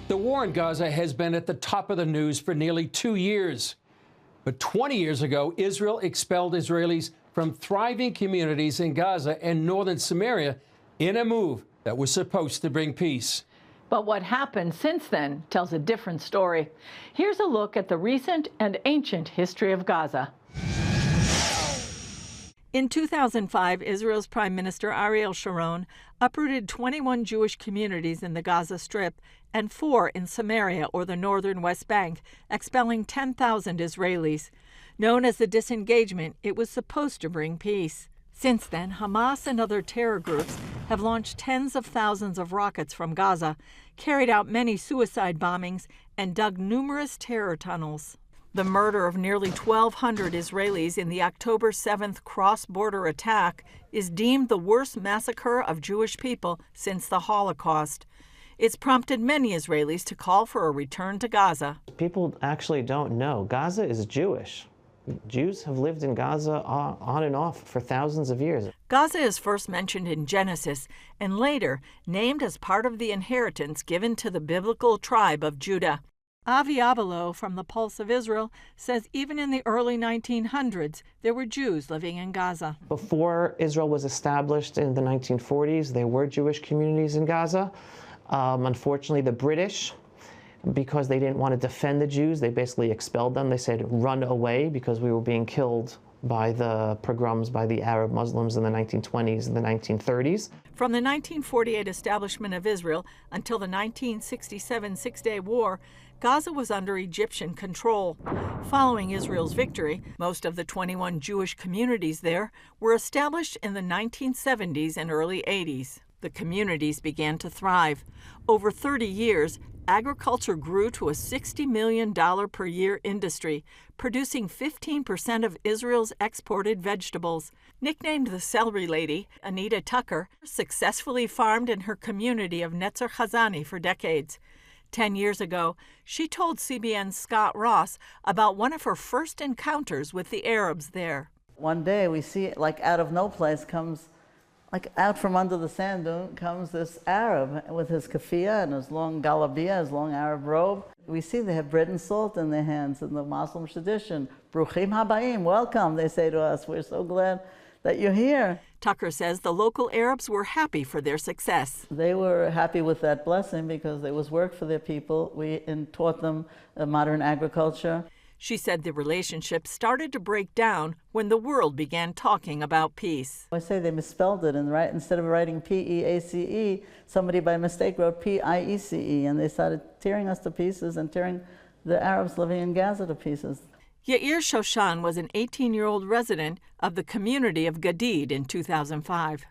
The war in Gaza has been at the top of the news for nearly 2 years. But 20 years ago, Israel expelled Israelis from thriving communities in Gaza and northern Samaria in a move that was supposed to bring peace. But what happened since then tells a different story. Here's a look at the recent and ancient history of Gaza. In 2005, Israel's Prime Minister Ariel Sharon uprooted 21 Jewish communities in the Gaza Strip and 4 in Samaria or the northern West Bank, expelling 10,000 Israelis. Known as the disengagement, it was supposed to bring peace. Since then, Hamas and other terror groups have launched tens of thousands of rockets from Gaza, carried out many suicide bombings, and dug numerous terror tunnels. The murder of nearly 1,200 Israelis in the October 7th cross-border attack is deemed the worst massacre of Jewish people since the Holocaust. It's prompted many Israelis to call for a return to Gaza. People actually don't know. Gaza is Jewish. Jews have lived in Gaza on and off for thousands of years. Gaza is first mentioned in Genesis and later named as part of the inheritance given to the biblical tribe of Judah. Avi Abelo from the Pulse of Israel says even in the early 1900s, there were Jews living in Gaza. Before Israel was established in the 1940s, there were Jewish communities in Gaza. Unfortunately, the British, because they didn't want to defend the Jews, they basically expelled them. They said, run away, because we were being killed by the pogroms by the Arab Muslims in the 1920s and the 1930s. From the 1948 establishment of Israel until the 1967 Six-Day War, Gaza was under Egyptian control. Following Israel's victory, most of the 21 Jewish communities there were established in the 1970s and early 80s. The communities began to thrive. Over 30 years, agriculture grew to a $60 million per year industry, producing 15% of Israel's exported vegetables. Nicknamed the Celery Lady, Anita Tucker successfully farmed in her community of Netzer Chazani for decades. 10 years ago, she told CBN's Scott Ross about one of her first encounters with the Arabs there. One day we see, like out of no place comes, like out from under the sand dune comes this Arab with his keffiyeh and his long galabiyah, his long Arab robe. We see they have bread and salt in their hands in the Muslim tradition. Bruchim habayim, welcome, they say to us. We're so glad that you're here. Tucker says the local Arabs were happy for their success. They were happy with that blessing because it was work for their people. We taught them modern agriculture. She said the relationship started to break down when the world began talking about peace. I say they misspelled it, and instead of writing P-E-A-C-E, somebody by mistake wrote P-I-E-C-E, and they started tearing us to pieces and tearing the Arabs living in Gaza to pieces. Yair Shoshan was an 18-year-old resident of the community of Gadid in 2005.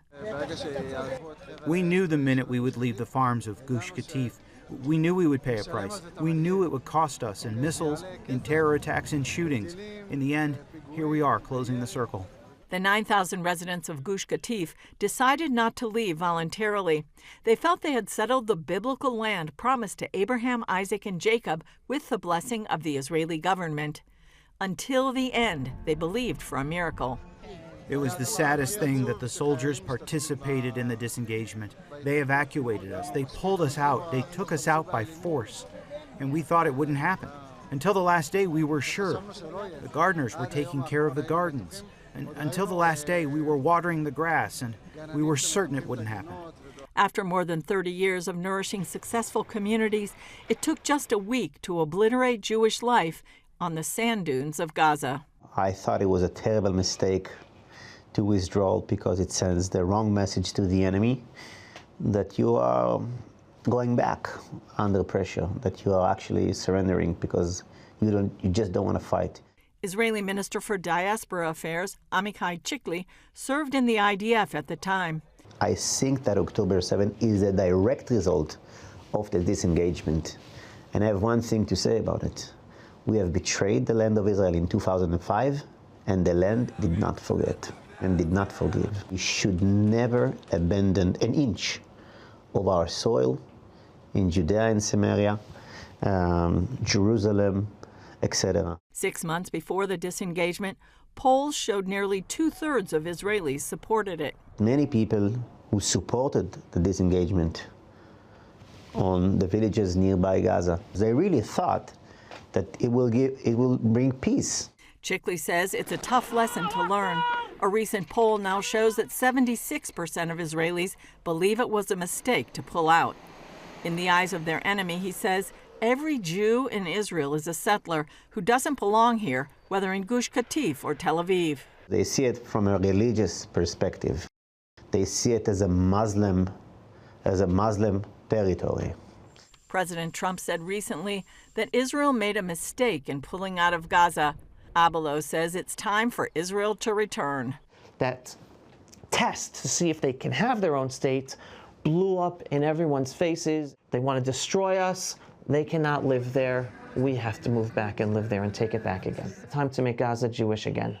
We knew the minute we would leave the farms of Gush Katif, we knew we would pay a price. We knew it would cost us in missiles, in terror attacks, and shootings. In the end, here we are closing the circle. The 9,000 residents of Gush Katif decided not to leave voluntarily. They felt they had settled the biblical land promised to Abraham, Isaac, and Jacob with the blessing of the Israeli government. Until the end, they believed for a miracle. It was the saddest thing that the soldiers participated in the disengagement. They evacuated us. They pulled us out. They took us out by force. And we thought it wouldn't happen. Until the last day, we were sure. The gardeners were taking care of the gardens. And until the last day, we were watering the grass, and we were certain it wouldn't happen. After more than 30 years of nourishing successful communities, it took just a week to obliterate Jewish life on the sand dunes of Gaza. I thought it was a terrible mistake to withdraw because it sends the wrong message to the enemy that you are going back under pressure, that you are actually surrendering because you just don't want to fight. Israeli Minister for Diaspora Affairs, Amichai Chikli, served in the IDF at the time. I think that October 7th is a direct result of the disengagement. And I have one thing to say about it. We have betrayed the land of Israel in 2005, and the land did not forget and did not forgive. We should never abandon an inch of our soil in Judea and Samaria, Jerusalem, etc. 6 months before the disengagement, polls showed nearly 2/3 of Israelis supported it. Many people who supported the disengagement on the villages nearby Gaza. They really thought that it will bring peace. Chickley says it's a tough lesson to learn. A recent poll now shows that 76% of Israelis believe it was a mistake to pull out. In the eyes of their enemy, he says, every Jew in Israel is a settler who doesn't belong here, whether in Gush Katif or Tel Aviv. They see it from a religious perspective. They see it as a Muslim territory. President Trump said recently that Israel made a mistake in pulling out of Gaza. Abelo says it's time for Israel to return. That test to see if they can have their own state blew up in everyone's faces. They want to destroy us. They cannot live there. We have to move back and live there and take it back again. Time to make Gaza Jewish again.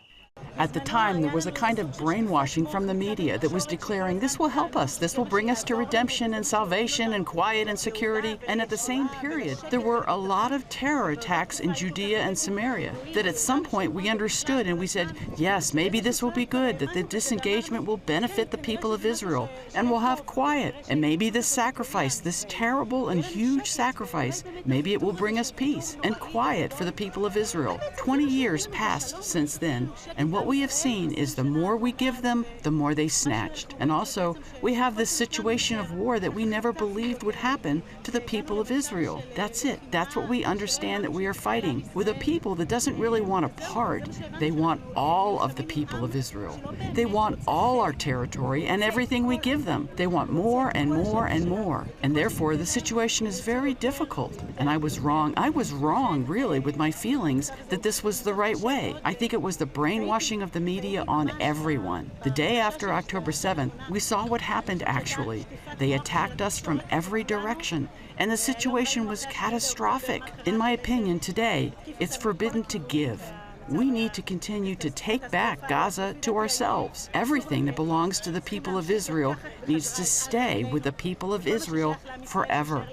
At the time, there was a kind of brainwashing from the media that was declaring this will help us, this will bring us to redemption and salvation and quiet and security. And at the same period, there were a lot of terror attacks in Judea and Samaria that at some point we understood and we said, yes, maybe this will be good, that the disengagement will benefit the people of Israel and we'll have quiet. And maybe this sacrifice, this terrible and huge sacrifice, maybe it will bring us peace and quiet for the people of Israel. 20 years passed since then, and what we have seen is the more we give them, the more they snatched. And also, we have this situation of war that we never believed would happen to the people of Israel. That's it. That's what we understand that we are fighting with a people that doesn't really want a part. They want all of the people of Israel. They want all our territory and everything we give them. They want more and more and more. And therefore, the situation is very difficult. And I was wrong. I was wrong, really, with my feelings that this was the right way. I think it was the brainwashing of the media on everyone. The day after October 7th, we saw what happened actually. They attacked us from every direction, and the situation was catastrophic. In my opinion, today, it's forbidden to give. We need to continue to take back Gaza to ourselves. Everything that belongs to the people of Israel needs to stay with the people of Israel forever.